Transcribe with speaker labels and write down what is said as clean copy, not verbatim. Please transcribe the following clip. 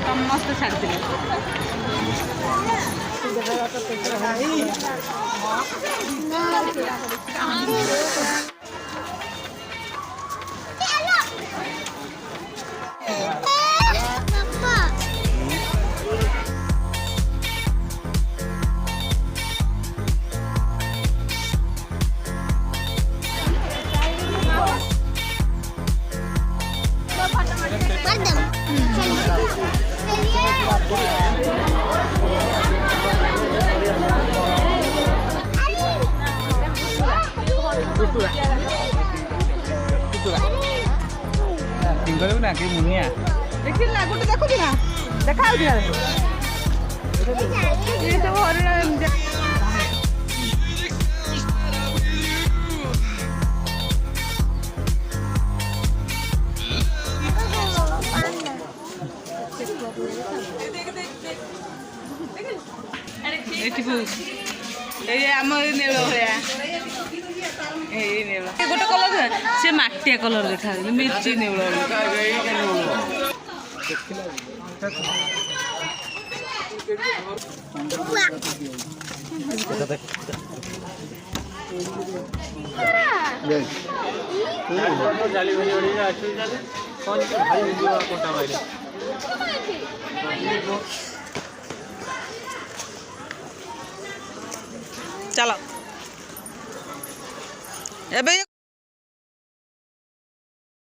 Speaker 1: ସମସ୍ତେ ଛାଡ଼ିଥିଲେ।
Speaker 2: ନା କି ମୁନିଆ
Speaker 1: ଦେଖିଲି ନା ଗୋଟେ ଦେଖୁଛି ନା ଦେଖା ହଉଛି ନା ଏ ସବୁ ହରିଣ ଏଠିକୁ ଏଇ ଆମ ନେଳ ଭଳିଆ ଏଇ ନେଳ ଗୋଟେ କଲର ସେ ମାଟିଆ କଲର ଦେଖାଯାଉଛି ମିର୍ଚି ନେଉଳ ଚାଲ ଏବେ